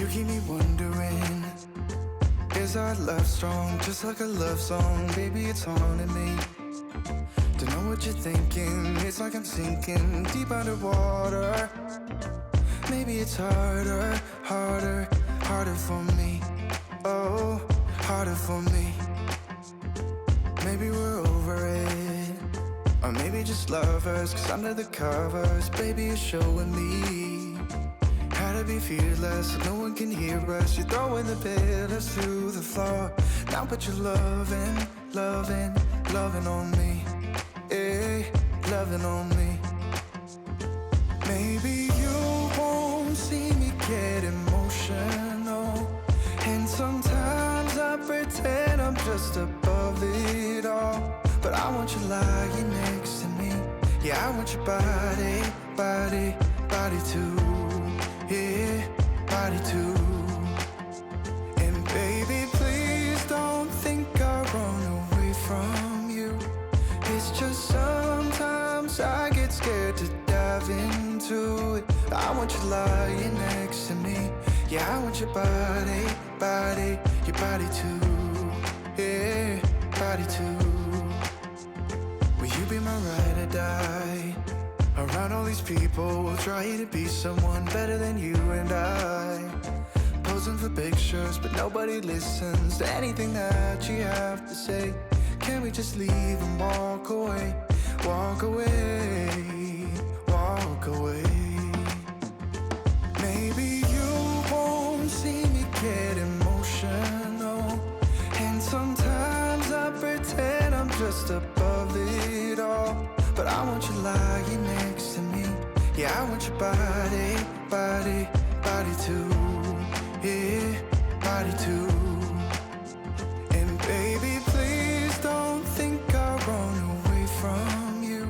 You keep me wondering, is our love strong? Just like a love song, baby, it's haunting me. Don't know what you're thinking, it's like I'm sinking deep underwater. Maybe it's harder, harder, harder for me. Oh, harder for me. Maybe we're over it, or maybe just lovers. Cause under the covers, baby, you're showing me how to be fearless so no one can hear us. You're throwing the pillars through the floor. Now put your loving, loving, loving on me. Eh, loving on me. Maybe you won't see me get emotional, and sometimes I pretend I'm just above it all. But I want you lying next to me. Yeah, I want your body, body, body too. Yeah, body too. And baby, please don't think I'll run away from you. It's just sometimes I get scared to dive into it. I want you lying next to me. Yeah, I want your body, body, your body too. Yeah, body too. Will you be my ride or die? Around all these people, we'll try to be someone better than you and I. Posing for pictures, but nobody listens to anything that you have to say. Can we just leave and walk away? Walk away, walk away. Maybe you won't see me get emotional, and sometimes I pretend I'm just above it all. But I want you lying next to me. Yeah, I want your body, body, body too. Yeah, body too. And baby, please don't think I'll run away from you.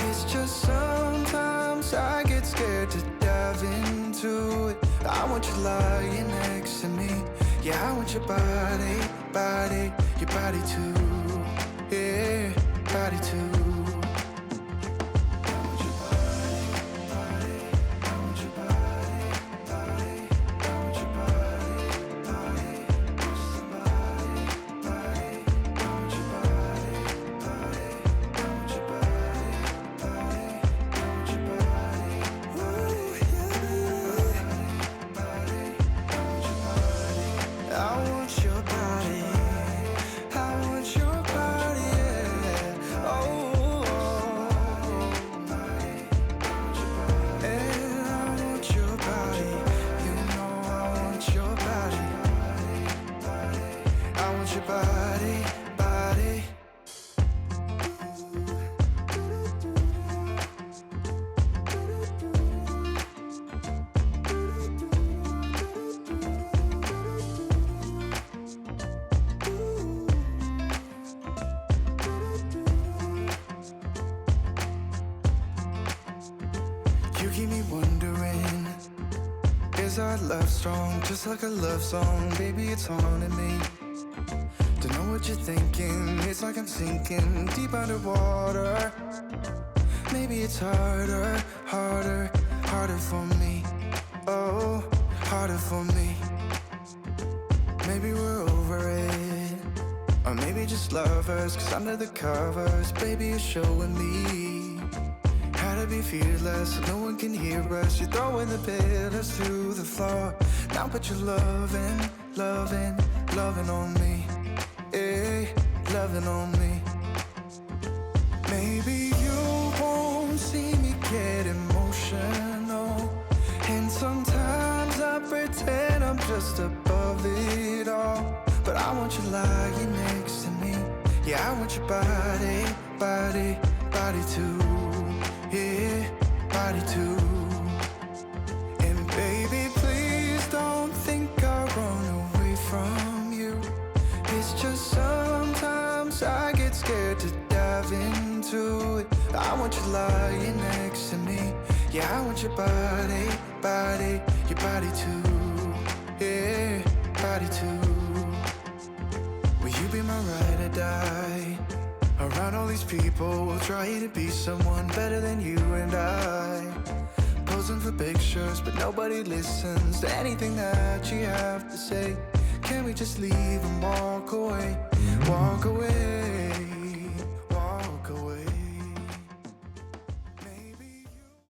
It's just sometimes I get scared to dive into it. I want you lying next to me. Yeah, I want your body, body, your body too. Yeah, body too. You keep me wondering, is our love strong? Just like a love song, baby, it's haunting me. Don't know what you're thinking, it's like I'm sinking deep underwater. Maybe it's harder, harder, harder for me. Oh, harder for me. Maybe we're over it, or maybe just lovers. Cause under the covers, baby, you're showing me how to be fearless so no one can hear us. You're throwing the pillars through the floor. Now put your loving, loving, loving on me. Eh, loving on me. Maybe you won't see me get emotional, and sometimes I pretend I'm just above it all. But I want you lying next to me. Yeah, I want your body, body, body too. Yeah, body too. And baby, please don't think I'll run away from you. It's just sometimes I get scared to dive into it. I want you lying next to me. Yeah, I want your body, body, your body too. Yeah, body too. Will you be my ride or die? Around all these people, we'll try to be someone better than you and I. posing for pictures, but nobody listens to anything that you have to say. Can we just leave and walk away? Walk away.